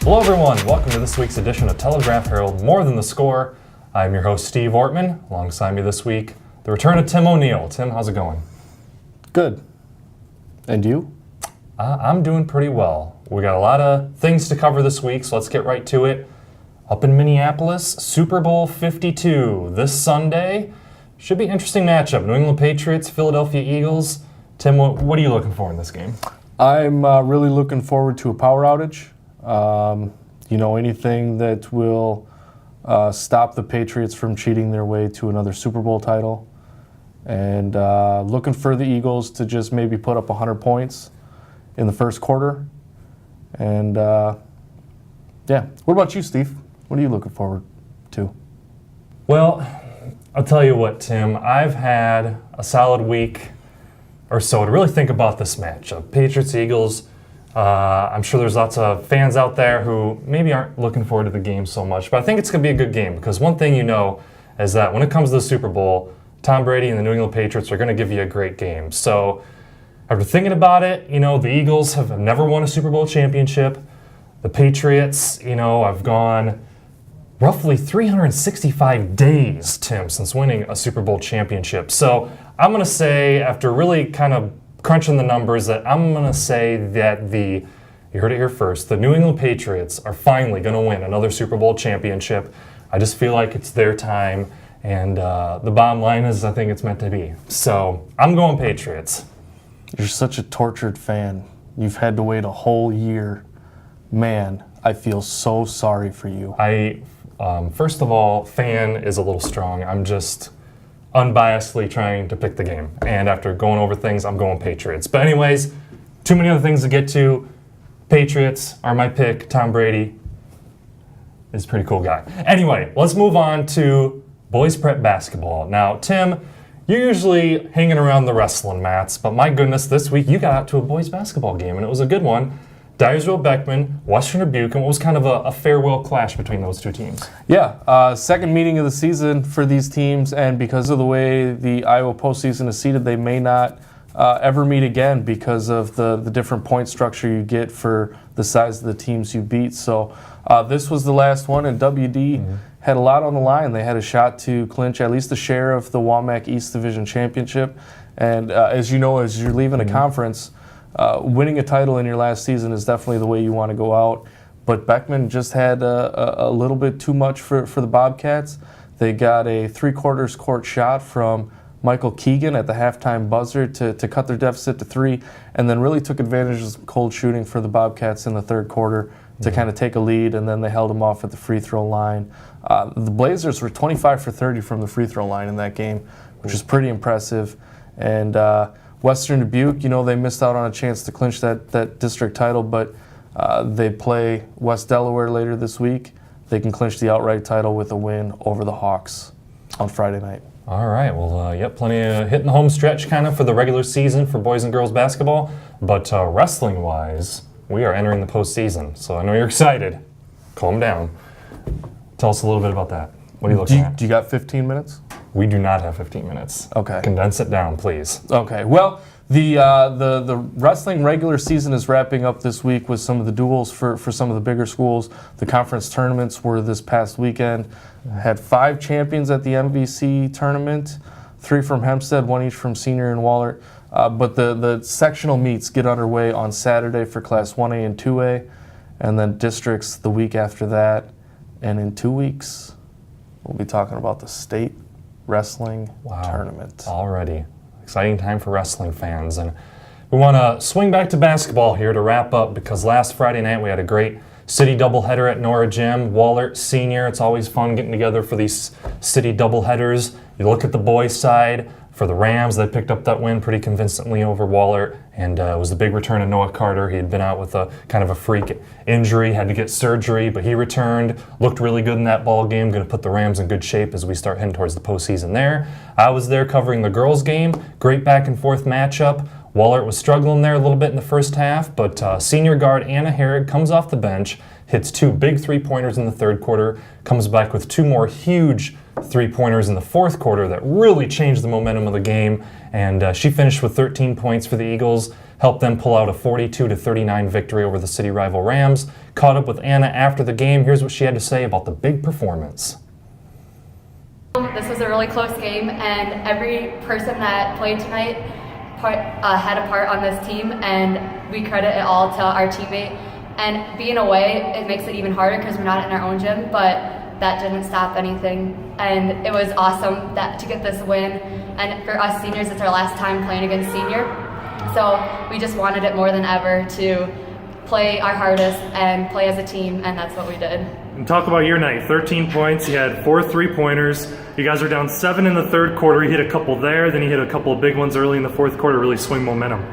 Hello everyone, welcome to this week's edition of Telegraph Herald More Than the Score. I'm your host Steve Ortman. Alongside me this week, the return of Tim O'Neill. Tim, how's it going? Good. And you? I'm doing pretty well. We got a lot of things to cover this week, so let's get right to it. Up in Minneapolis, Super Bowl 52 this Sunday. Should be an interesting matchup. New England Patriots, Philadelphia Eagles. Tim, what are you looking for in this game? I'm really looking forward to a power outage. Anything that will stop the Patriots from cheating their way to another Super Bowl title. And looking for the Eagles to just maybe put up 100 points in the first quarter. And, What about you, Steve? What are you looking forward to? Well, I'll tell you what, Tim. I've had a solid week or so to really think about this matchup. Patriots-Eagles. I'm sure there's lots of fans out there who maybe aren't looking forward to the game so much, but I think it's going to be a good game because one thing you know is that when it comes to the Super Bowl, Tom Brady and the New England Patriots are going to give you a great game. So after thinking about it, the Eagles have never won a Super Bowl championship. The Patriots, I've gone roughly 365 days, Tim, since winning a Super Bowl championship. So I'm going to say, after really kind of crunching the numbers, that I'm going to say that you heard it here first, the New England Patriots are finally going to win another Super Bowl championship. I just feel like it's their time, and the bottom line is I think it's meant to be. So I'm going Patriots. You're such a tortured fan. You've had to wait a whole year. Man, I feel so sorry for you. First of all, fan is a little strong. I'm just unbiasedly trying to pick the game. And after going over things, I'm going Patriots. But anyways, too many other things to get to. Patriots are my pick. Tom Brady is a pretty cool guy. Anyway, let's move on to boys prep basketball. Now, Tim, you're usually hanging around the wrestling mats, but my goodness, this week you got out to a boys basketball game, and it was a good one. Dyersville-Beckman, Western Dubuque, and what was kind of a farewell clash between those two teams. Yeah, second meeting of the season for these teams, and because of the way the Iowa postseason is seeded, they may not ever meet again because of the different point structure you get for the size of the teams you beat. So this was the last one, and WD had a lot on the line. They had a shot to clinch at least a share of the WAMAC East Division Championship. And as you know, as you're leaving a conference, winning a title in your last season is definitely the way you want to go out. But Beckman just had a little bit too much for the Bobcats. They got a three-quarters court shot from Michael Keegan at the halftime buzzer to cut their deficit to 3, and then really took advantage of some cold shooting for the Bobcats in the third quarter to kind of take a lead, and then they held them off at the free throw line. The Blazers were 25 for 30 from the free throw line in that game, which is pretty impressive. And Western Dubuque, they missed out on a chance to clinch that district title, but they play West Delaware later this week. They can clinch the outright title with a win over the Hawks on Friday night. All right, well, plenty of hitting the home stretch kind of for the regular season for boys and girls basketball, but wrestling-wise, we are entering the postseason, so I know you're excited. Calm down. Tell us a little bit about that. What are you looking at? Do you got 15 minutes? We do not have 15 minutes. Okay. Condense it down, please. Okay. Well, the wrestling regular season is wrapping up this week with some of the duels for some of the bigger schools. The conference tournaments were this past weekend. Had 5 champions at the MVC tournament, 3 from Hempstead, 1 each from Senior and Wahlert. But the sectional meets get underway on Saturday for Class 1A and 2A, and then districts the week after that. And in 2 weeks, we'll be talking about the state wrestling tournament. Already. Exciting time for wrestling fans. And we want to swing back to basketball here to wrap up because last Friday night we had a great city doubleheader at Nora Gym. Wahlert Senior, it's always fun getting together for these city doubleheaders. You look at the boys' side. For the Rams, they picked up that win pretty convincingly over Wahlert, and it was the big return of Noah Carter. He had been out with a kind of a freak injury, had to get surgery, but he returned, looked really good in that ball game, going to put the Rams in good shape as we start heading towards the postseason there. I was there covering the girls' game, great back and forth matchup. Wahlert was struggling there a little bit in the first half, but senior guard Anna Herrig comes off the bench, hits 2 big three-pointers in the third quarter, comes back with 2 more huge 3-pointers in the fourth quarter that really changed the momentum of the game. And she finished with 13 points for the Eagles, helped them pull out a 42-39 victory over the city rival Rams. Caught up with Anna after the game. Here's what she had to say about the big performance. This was a really close game, and every person that played tonight had a part on this team, and we credit it all to our teammate. And being away, it makes it even harder because we're not in our own gym, but that didn't stop anything. And it was awesome to get this win. And for us seniors, it's our last time playing against senior. So we just wanted it more than ever to play our hardest and play as a team, and that's what we did. And talk about your night. 13 points. You had 4 3-pointers. You guys are down 7 in the third quarter. You hit a couple there, then you hit a couple of big ones early in the fourth quarter, really swing momentum.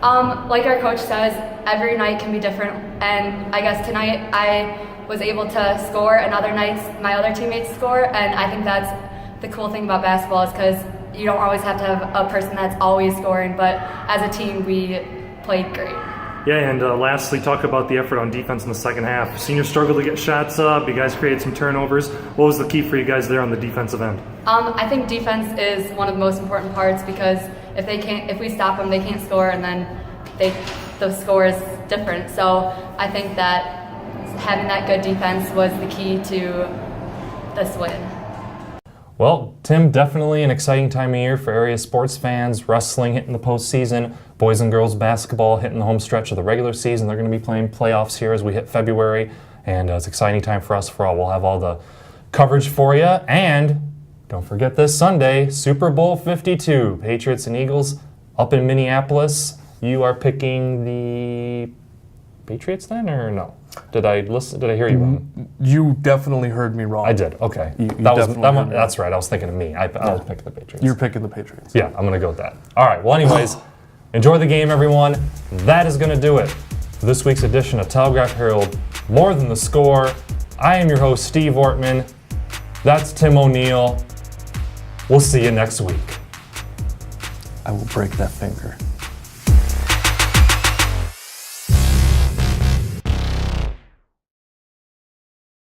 Like our coach says, every night can be different, and I guess tonight I was able to score, and other nights my other teammates score, and I think that's the cool thing about basketball is because you don't always have to have a person that's always scoring, but as a team we played great. Yeah, and lastly, talk about the effort on defense in the second half. Seniors struggled to get shots up. You guys created some turnovers. What was the key for you guys there on the defensive end? I think defense is one of the most important parts because if we stop them, they can't score, and then the score is different. So I think that having that good defense was the key to this win. Well, Tim, definitely an exciting time of year for area sports fans. Wrestling hitting the postseason, boys and girls basketball hitting the home stretch of the regular season. They're going to be playing playoffs here as we hit February, and it's an exciting time for us for all. We'll have all the coverage for you, and don't forget this Sunday, Super Bowl 52, Patriots and Eagles up in Minneapolis. You are picking the Patriots then, or no? Did I hear you wrong? You definitely heard me wrong. I did. Okay. You definitely heard me That's right. I was thinking of me. I was picking the Patriots. You're picking the Patriots. Yeah, I'm going to go with that. All right. Well, anyways, enjoy the game, everyone. That is going to do it for this week's edition of Telegraph Herald, More Than the Score. I am your host, Steve Ortman. That's Tim O'Neill. We'll see you next week. I will break that finger.